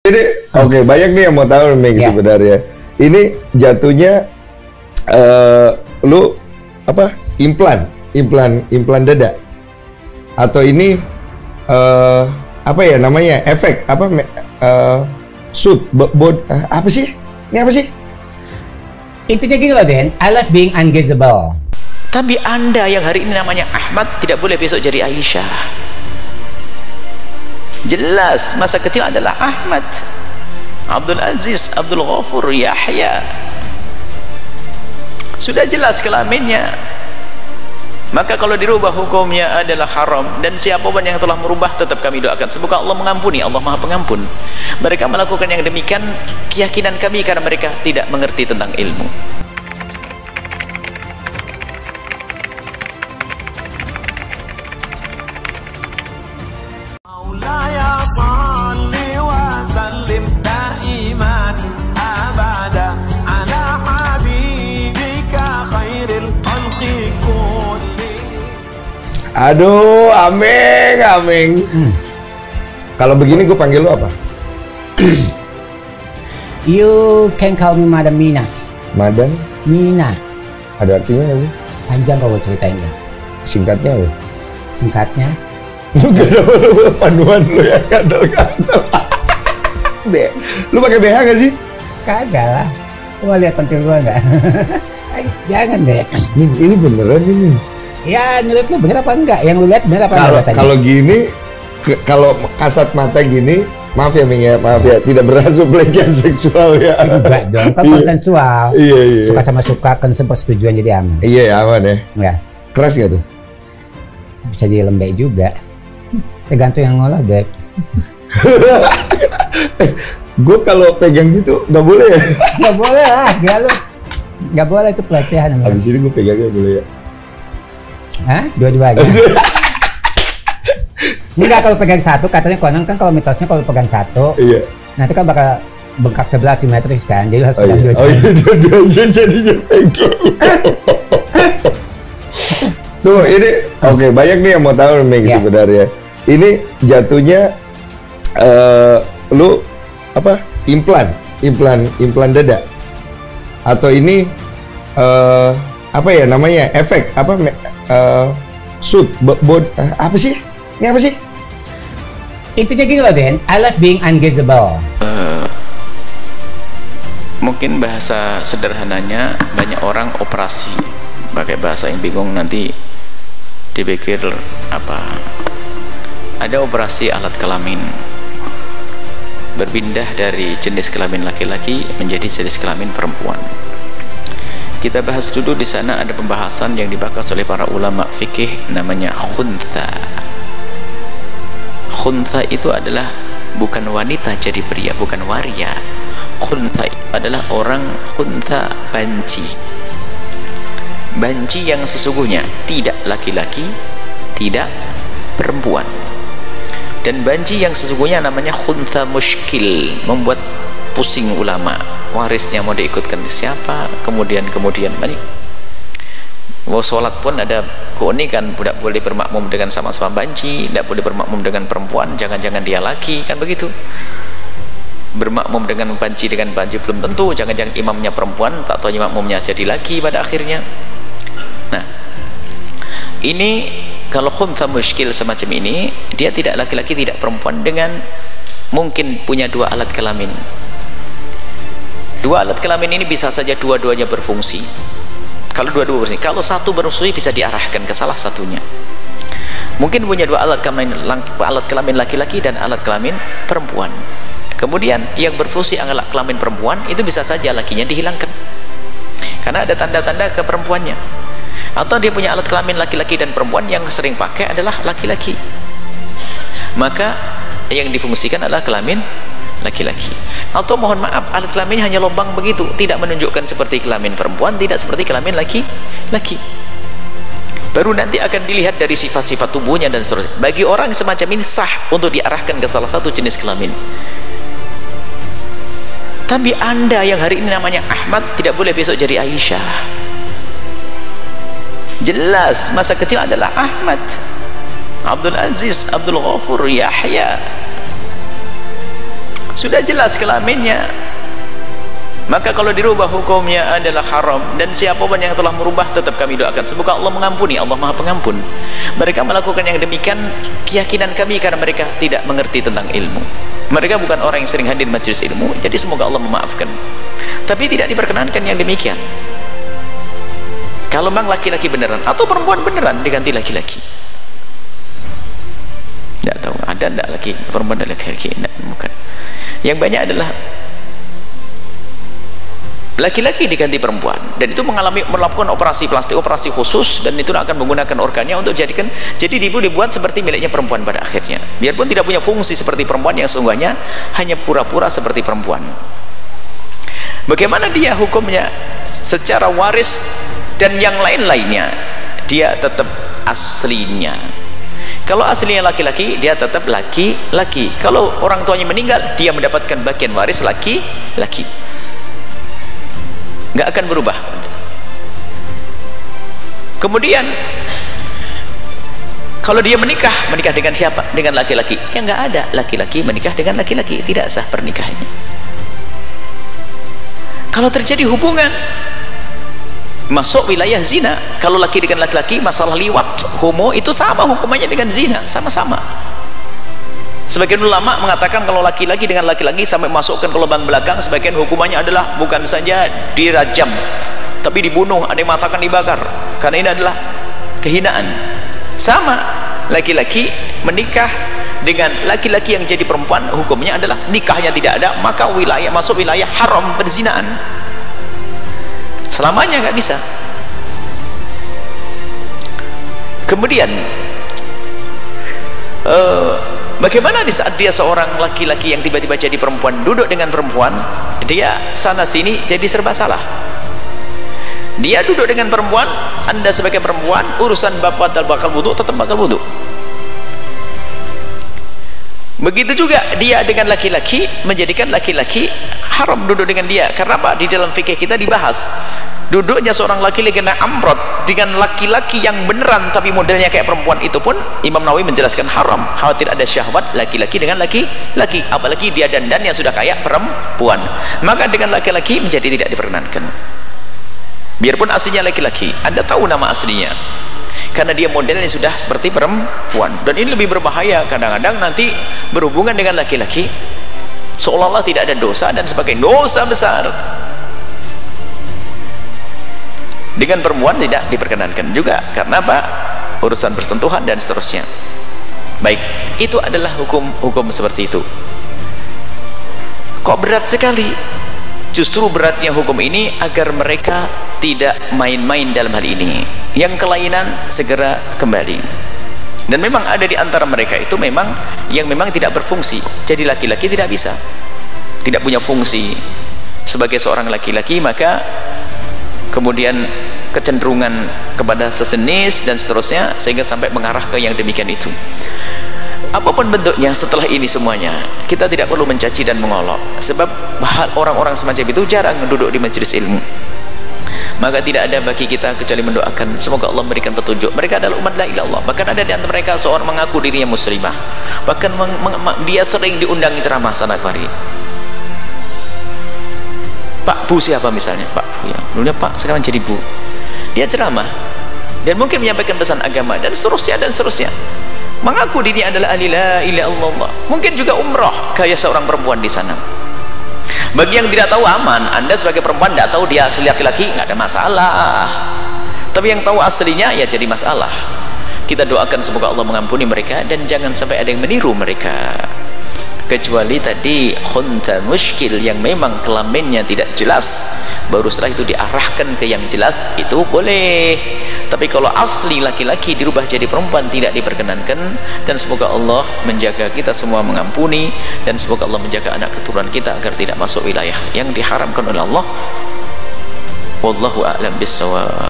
Ini oke, banyak nih yang mau tahu Ming sebenarnya. Ini jatuhnya lu apa? Implan dada. Atau ini apa ya namanya? Efek apa suit apa sih? Ini apa sih? Intinya gini loh Den, I like being unguessable. Tapi Anda yang hari ini namanya Ahmad tidak boleh besok jadi Aisyah. Jelas masa kecil adalah Ahmad, Abdul Aziz, Abdul Ghafur, Yahya. Sudah jelas kelaminnya. Maka kalau dirubah hukumnya adalah haram, dan siapapun yang telah merubah tetap kami doakan semoga Allah mengampuni. Allah Maha Pengampun. Mereka melakukan yang demikian keyakinan kami karena mereka tidak mengerti tentang ilmu. Aduh, Ameng. Kalau begini gue panggil lu apa? You can call me Madam Mina. Madam Mina. Ada artinya nggak sih? Panjang kalau ceritain kan. Singkatnya apa? Singkatnya? Lu gak ada panuan lu ya, gatel-gatel. Lu pakai BH gak sih? Kagak lah. Lu mau lihat pentil gua nggak? Jangan deh. Min, ini beneran ini. Ya, menurut lu bener apa enggak? Yang lu lihat bener apa enggak? Kalau gini, kalau kasat mata gini, maaf ya Ming ya, maaf ya, tidak berhasil pelecehan seksual ya. Enggak dong, kan konsensual. Iya. Suka sama suka, konsep persetujuan jadi aman. Iya, aman ya. Ya. Keras gak tuh? Bisa jadi lembek juga. Tergantung yang ngolah, Beb. Gue kalau pegang gitu nggak boleh ya? Nggak boleh lah, gak lu. Nggak boleh, itu pelecehan. Habis ini gue pegangnya boleh ya? Hah? Dua-duanya? Enggak, kalau pegang satu, katanya konon kan kalau mitosnya kalau pegang satu, iya. nanti kan bakal bengkak sebelah simetris kan, jadi harus pegang dua-duanya. Oh iya, dua-duanya jadinya pegang. Tuh, ini oke, banyak nih yang mau tahu Ming sebenarnya. Ini jatuhnya lu apa? Implan dada. Atau ini apa ya namanya? Efek apa? Suit apa sih? Ini apa sih? Intinya gini loh Den, I like being unguessable. Mungkin bahasa sederhananya banyak orang operasi pakai bahasa yang bingung, nanti dipikir apa. Ada operasi alat kelamin, berpindah dari jenis kelamin laki-laki menjadi jenis kelamin perempuan. Kita bahas dulu di sana, ada pembahasan yang dibahas oleh para ulama fikih namanya khuntha. Khuntha itu adalah bukan wanita jadi pria, bukan waria. Khuntha itu adalah orang khuntha banci. Banci yang sesungguhnya tidak laki-laki, tidak perempuan. Dan banci yang sesungguhnya namanya khuntha muskil, membuat pusing ulama. Warisnya mau diikutkan siapa, kemudian mau sholat pun ada keunikan, tidak boleh bermakmum dengan sama-sama banci, tidak boleh bermakmum dengan perempuan, jangan-jangan dia laki, kan begitu. Bermakmum dengan banci belum tentu, jangan-jangan imamnya perempuan, tak tahu makmumnya jadi laki pada akhirnya. Nah, ini kalau khuntha muskil semacam ini, dia tidak laki-laki tidak perempuan, dengan mungkin punya dua alat kelamin. Dua alat kelamin ini bisa saja dua-duanya berfungsi. Kalau dua-dua berfungsi, kalau satu berfungsi bisa diarahkan ke salah satunya. Mungkin punya dua alat kelamin laki-laki dan alat kelamin perempuan. Kemudian yang berfungsi alat kelamin perempuan itu bisa saja lakinya dihilangkan karena ada tanda-tanda keperempuannya. Atau dia punya alat kelamin laki-laki dan perempuan, yang sering pakai adalah laki-laki, maka yang difungsikan adalah kelamin laki-laki. Atau mohon maaf, alat kelamin hanya lubang begitu, tidak menunjukkan seperti kelamin perempuan, tidak seperti kelamin laki-laki. Baru nanti akan dilihat dari sifat-sifat tubuhnya dan seterusnya. Bagi orang semacam ini sah untuk diarahkan ke salah satu jenis kelamin. Tapi Anda yang hari ini namanya Ahmad tidak boleh besok jadi Aisyah. Jelas masa kecil adalah Ahmad, Abdul Aziz, Abdul Ghafur, Yahya. sudah jelas kelaminnya, maka kalau dirubah hukumnya adalah haram. Dan siapapun yang telah merubah tetap kami doakan semoga Allah mengampuni, Allah Maha Pengampun. Mereka melakukan yang demikian keyakinan kami karena mereka tidak mengerti tentang ilmu. Mereka bukan orang yang sering hadir majelis ilmu, jadi semoga Allah memaafkan. Tapi tidak diperkenankan yang demikian. Kalau memang laki-laki beneran atau perempuan beneran diganti laki-laki. Tidak tahu ada tidak laki perempuan dan laki-laki, bukan. Yang banyak adalah laki-laki diganti perempuan, dan itu melakukan operasi plastik, operasi khusus, dan itu akan menggunakan organnya untuk jadikan, jadi dibuat seperti miliknya perempuan pada akhirnya, biarpun tidak punya fungsi seperti perempuan yang sesungguhnya hanya pura-pura seperti perempuan. Bagaimana dia hukumnya secara waris dan yang lain-lainnya? Dia tetap aslinya. Kalau aslinya laki-laki, dia tetap laki-laki. Kalau orang tuanya meninggal, dia mendapatkan bagian waris laki-laki, nggak akan berubah. Kemudian kalau dia menikah dengan siapa? Dengan laki-laki. Ya nggak ada laki-laki menikah dengan laki-laki, tidak sah pernikahannya. Kalau terjadi hubungan masuk wilayah zina, kalau laki dengan laki-laki, masalah liwat, homo, itu sama hukumannya dengan zina, sama-sama. Sebagian ulama mengatakan kalau laki-laki dengan laki-laki sampai masukkan ke lubang belakang, sebagian hukumannya adalah bukan saja dirajam, tapi dibunuh, ada yang mengatakan dibakar, karena ini adalah kehinaan. Sama, laki-laki menikah dengan laki-laki yang jadi perempuan, hukumnya adalah nikahnya tidak ada, maka masuk wilayah haram perzinaan. Selamanya nggak bisa. Kemudian bagaimana di saat dia seorang laki-laki yang tiba-tiba jadi perempuan, duduk dengan perempuan, dia sana sini jadi serba salah. Dia duduk dengan perempuan, Anda sebagai perempuan, urusan bapak dan bakal wudu tetap bakal wudu. Begitu juga dia dengan laki-laki, menjadikan laki-laki haram duduk dengan dia. Karena apa? Di dalam fikih kita dibahas duduknya seorang laki-laki kena amrod dengan laki-laki yang beneran tapi modelnya kayak perempuan, itu pun Imam Nawawi menjelaskan haram. Khawatir ada syahwat laki-laki dengan laki-laki, apalagi dia dandan yang sudah kayak perempuan, maka dengan laki-laki menjadi tidak diperkenankan. Biarpun aslinya laki-laki, Anda tahu nama aslinya, karena dia modelnya sudah seperti perempuan. Dan ini lebih berbahaya, kadang-kadang nanti berhubungan dengan laki-laki seolah-olah tidak ada dosa dan sebagai dosa besar. Dengan perempuan tidak diperkenankan juga, karena apa? Urusan bersentuhan dan seterusnya. Baik, itu adalah hukum seperti itu. Kok berat sekali? Justru beratnya hukum ini agar mereka tidak main-main dalam hal ini. Yang kelainan segera kembali. Dan memang ada di antara mereka itu memang yang memang tidak berfungsi. Jadi laki-laki tidak bisa, tidak punya fungsi sebagai seorang laki-laki, maka kemudian kecenderungan kepada sejenis dan seterusnya, sehingga sampai mengarah ke yang demikian itu. Apapun bentuknya setelah ini semuanya, kita tidak perlu mencaci dan mengolok, sebab orang-orang semacam itu jarang duduk di majelis ilmu. Maka tidak ada bagi kita kecuali mendoakan semoga Allah memberikan petunjuk. Mereka adalah umat la ilaha illallah. Bahkan ada di antara mereka seorang mengaku dirinya muslimah, bahkan dia sering diundang ceramah sana kemari. Pak Bu siapa misalnya, Pak Bu ya, dulunya Pak, sekarang jadi Bu. Dia ceramah dan mungkin menyampaikan pesan agama dan seterusnya dan seterusnya. Mengaku diri adalah ahli la ilaha illallah. Mungkin juga umrah gaya seorang perempuan di sana. Bagi yang tidak tahu aman, Anda sebagai perempuan tidak tahu dia asli laki-laki, nggak ada masalah. Tapi yang tahu aslinya ya jadi masalah. Kita doakan semoga Allah mengampuni mereka dan jangan sampai ada yang meniru mereka. Kecuali tadi khunta muskil yang memang kelaminnya tidak jelas, baru setelah itu diarahkan ke yang jelas, itu boleh. Tapi kalau asli laki-laki dirubah jadi perempuan tidak diperkenankan. Dan semoga Allah menjaga kita semua, mengampuni, dan semoga Allah menjaga anak keturunan kita agar tidak masuk wilayah yang diharamkan oleh Allah. Wallahu a'lam bissawab.